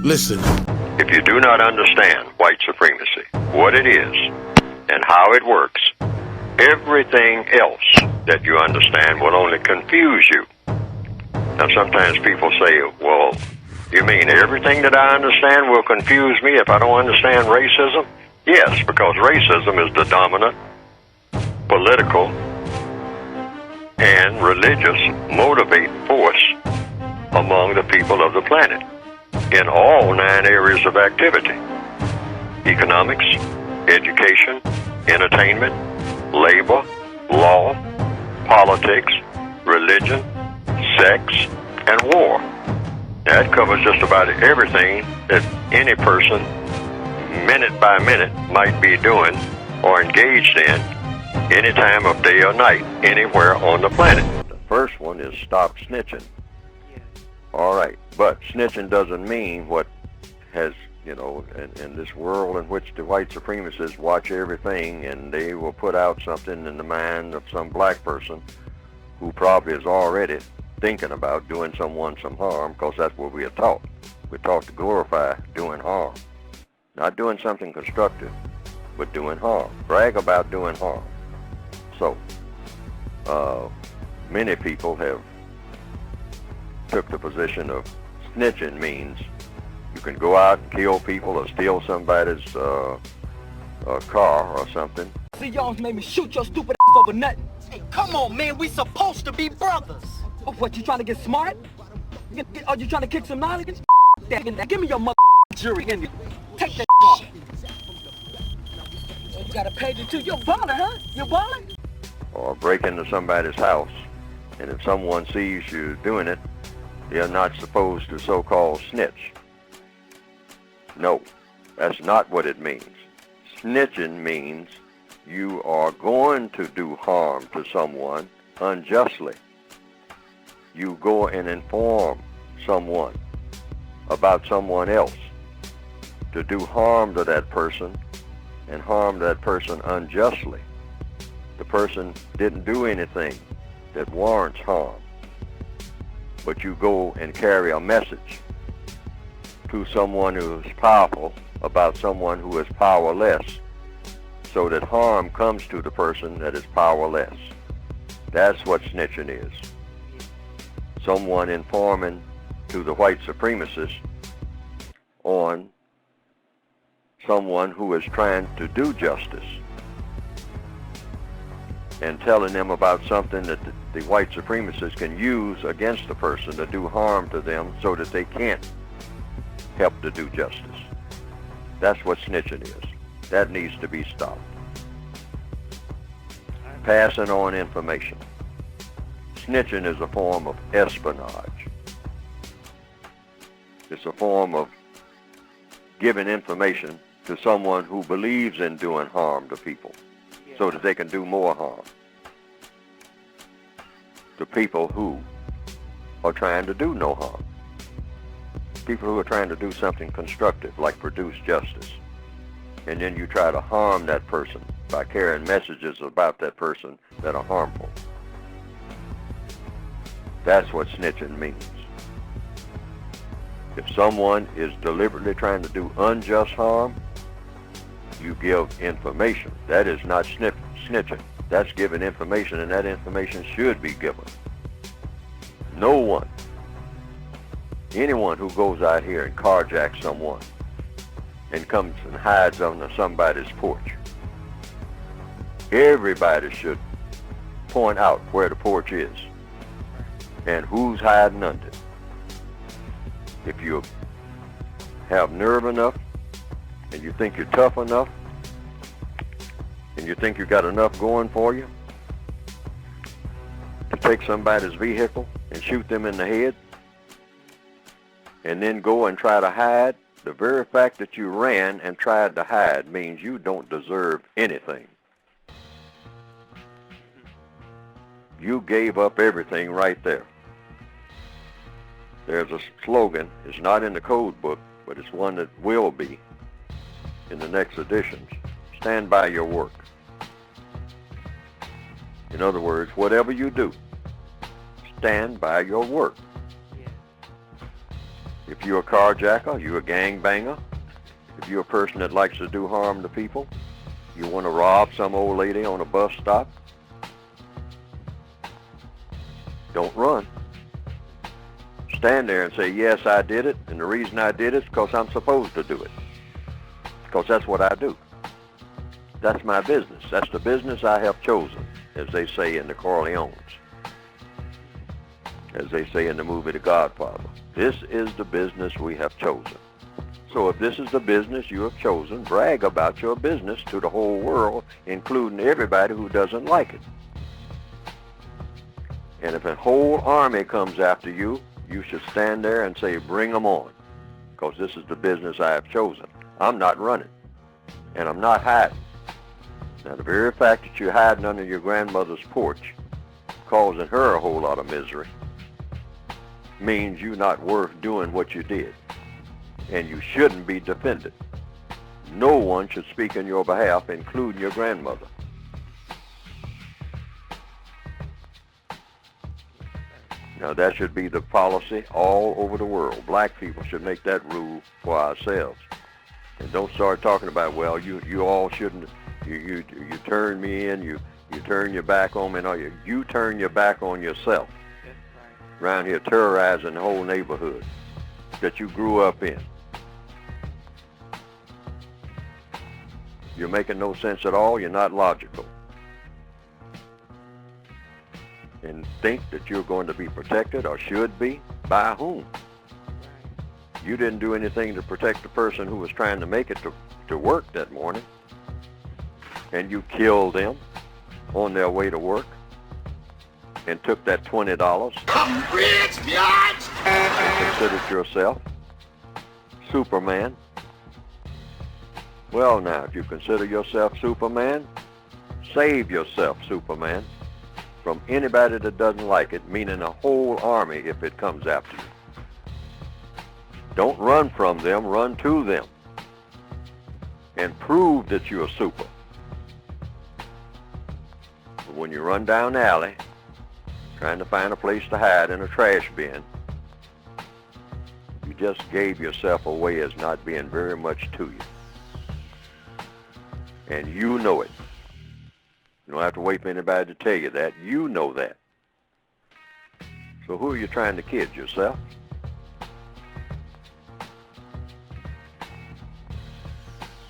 Listen. If you do not understand white supremacy, what it is, and how it works, everything else that you understand will only confuse you. Now, sometimes people say, well, you mean everything that I understand will confuse me if I don't understand racism? Yes, because racism is the dominant political and religious motivating force among the people of the planet in all 9 areas of activity: economics, education, entertainment, labor, law, politics, religion, sex, and war. That covers just about everything that any person, minute by minute, might be doing or engaged in any time of day or night, anywhere on the planet. The first one is stop snitching. All right, but snitching doesn't mean what has, in this world in which the white supremacists watch everything, and they will put out something in the mind of some black person who probably is already thinking about doing someone some harm, because that's what we are taught. We're taught to glorify doing harm. Not doing something constructive, but doing harm. Brag about doing harm. So, many people have took the position of snitching means you can go out and kill people or steal somebody's car or something. See, y'all made me shoot your stupid ass over nothing. Hey, come on, man, we supposed to be brothers. Oh, what, you trying to get smart? Are you trying to kick some knowledge? That. Give me your mother jury in there. Take that off. You got a page or two. You're balling, huh? You're balling? Or break into somebody's house, and if someone sees you doing it, they're not supposed to so-called snitch. No, that's not what it means. Snitching means you are going to do harm to someone unjustly. You go and inform someone about someone else to do harm to that person and harm that person unjustly. The person didn't do anything that warrants harm, but you go and carry a message to someone who is powerful about someone who is powerless, so that harm comes to the person that is powerless. That's what snitching is. Someone informing to the white supremacists on someone who is trying to do justice and telling them about something that the white supremacists can use against the person to do harm to them so that they can't help to do justice. That's what snitching is. That needs to be stopped. Passing on information. Snitching is a form of espionage. It's a form of giving information to someone who believes in doing harm to people so that they can do more harm to people who are trying to do no harm. People who are trying to do something constructive, like produce justice. And then you try to harm that person by carrying messages about that person that are harmful. That's what snitching means. If someone is deliberately trying to do unjust harm, you give information. That is not snitching. That's giving information, and that information should be given. No one, anyone who goes out here and carjacks someone and comes and hides under somebody's porch, everybody should point out where the porch is and who's hiding under it. If you have nerve enough and you think you're tough enough and you think you got enough going for you to take somebody's vehicle and shoot them in the head and then go and try to hide, the very fact that you ran and tried to hide means you don't deserve anything. You gave up everything right there. There's a slogan, it's not in the code book, but it's one that will be in the next editions. Stand by your work. In other words, whatever you do, stand by your work. If you're a carjacker, you're a gangbanger, if you're a person that likes to do harm to people, you want to rob some old lady on a bus stop, don't run. Stand there and say, yes, I did it, and the reason I did it is because I'm supposed to do it. Because that's what I do. That's my business. That's the business I have chosen, as they say in the Corleones, as they say in the movie The Godfather. This is the business we have chosen. So if this is the business you have chosen, brag about your business to the whole world, including everybody who doesn't like it. And if a whole army comes after you, you should stand there and say, bring them on, because this is the business I have chosen. I'm not running, and I'm not hiding. Now, the very fact that you're hiding under your grandmother's porch, causing her a whole lot of misery, means you're not worth doing what you did, and you shouldn't be defended. No one should speak in your behalf, including your grandmother. Now, that should be the policy all over the world. Black people should make that rule for ourselves. And don't start talking about, well, you all shouldn't, you turn me in, you turn your back on me, and all you turn your back on yourself. That's right. Around here terrorizing the whole neighborhood that you grew up in. You're making no sense at all. You're not logical. And think that you're going to be protected, or should be, by whom? You didn't do anything to protect the person who was trying to make it to work that morning. And you killed them on their way to work and took that $20 and considered yourself Superman. Well, now, if you consider yourself Superman, save yourself, Superman, from anybody that doesn't like it, meaning a whole army if it comes after you. Don't run from them, run to them. And prove that you're super. But when you run down the alley, trying to find a place to hide in a trash bin, you just gave yourself away as not being very much to you. And you know it. You don't have to wait for anybody to tell you that. You know that. So who are you trying to kid? Yourself?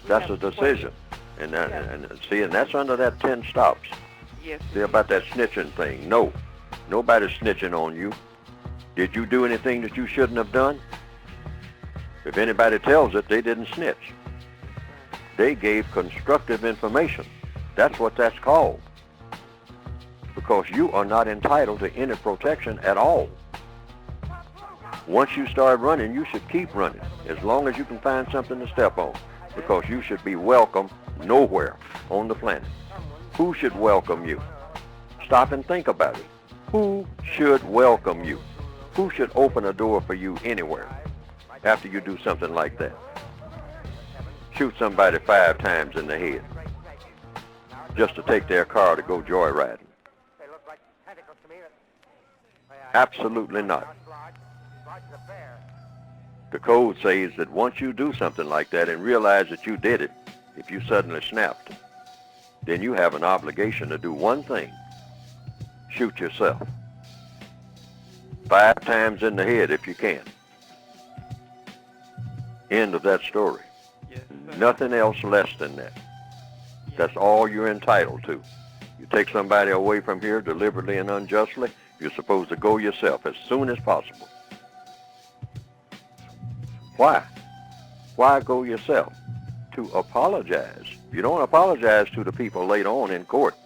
That's a decision. And that's under that 10 stops. Yes. See about that snitching thing. No. Nobody's snitching on you. Did you do anything that you shouldn't have done? If anybody tells it, they didn't snitch. They gave constructive information. That's what that's called. Because you are not entitled to any protection at all. Once you start running, you should keep running as long as you can find something to step on, because you should be welcome nowhere on the planet. Who should welcome you? Stop and think about it. Who should welcome you? Who should open a door for you anywhere after you do something like that? Shoot somebody 5 times in the head just to take their car to go joyriding. Absolutely not. The code says that once you do something like that and realize that you did it, if you suddenly snapped, then you have an obligation to do one thing: shoot yourself 5 times in the head if you can. End of that story. Yes, Nothing else less than that. That's all you're entitled to. You take somebody away from here deliberately and unjustly, you're supposed to go yourself as soon as possible. Why? Why go yourself? To apologize. You don't apologize to the people later on in court.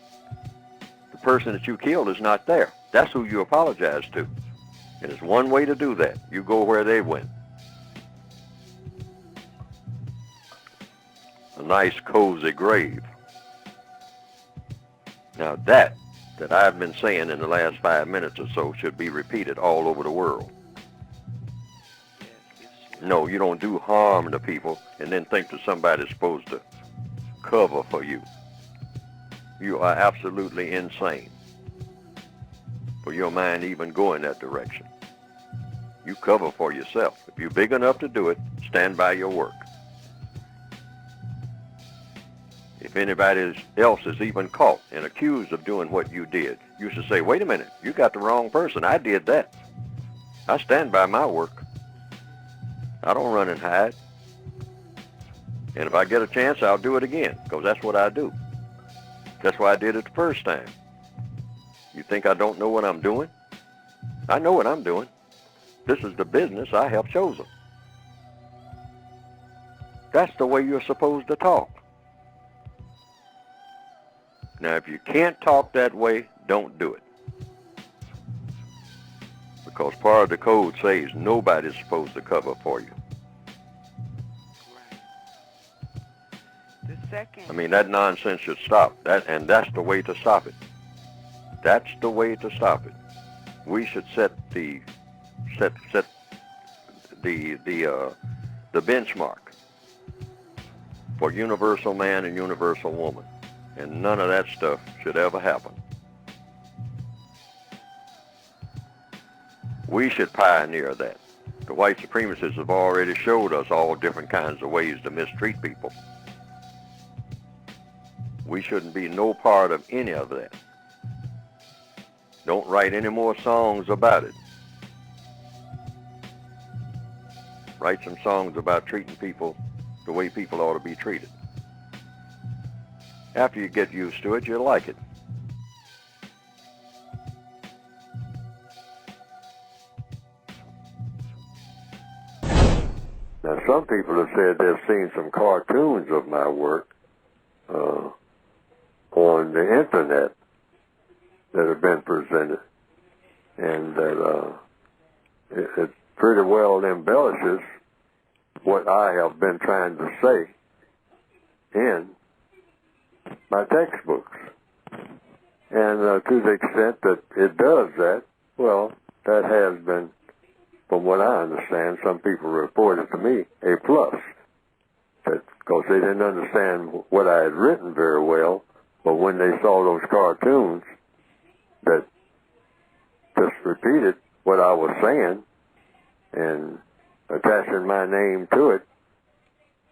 The person that you killed is not there. That's who you apologize to. And there's one way to do that. You go where they went. A nice, cozy grave. Now that I've been saying in the last 5 minutes or so should be repeated all over the world. No, you don't do harm to people and then think that somebody's supposed to cover for you. You are absolutely insane for your mind even go in that direction. You cover for yourself. If you're big enough to do it, stand by your work. If anybody else is even caught and accused of doing what you did, you should say, wait a minute, you got the wrong person. I did that. I stand by my work. I don't run and hide. And if I get a chance, I'll do it again, because that's what I do. That's why I did it the first time. You think I don't know what I'm doing? I know what I'm doing. This is the business I have chosen. That's the way you're supposed to talk. Now, if you can't talk that way, don't do it. Because part of the code says nobody's supposed to cover for you. The second. I mean, that nonsense should stop. And that's the way to stop it. That's the way to stop it. We should set the benchmark for universal man and universal woman. And none of that stuff should ever happen. We should pioneer that. The white supremacists have already showed us all different kinds of ways to mistreat people. We shouldn't be no part of any of that. Don't write any more songs about it. Write some songs about treating people the way people ought to be treated. After you get used to it, you'll like it. Now, some people have said they've seen some cartoons of my work on the internet that have been presented, and that it pretty well embellishes what I have been trying to say in my textbooks. And to the extent that it does that, well, that has been, from what I understand, some people reported to me, a plus. Because they didn't understand what I had written very well, but when they saw those cartoons that just repeated what I was saying and attaching my name to it,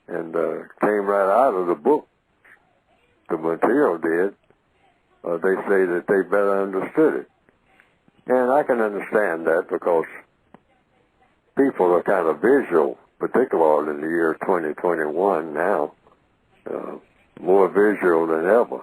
and came right out of the book, the material did, they say that they better understood it. And I can understand that, because people are kind of visual, particularly in the year 2021 now, more visual than ever.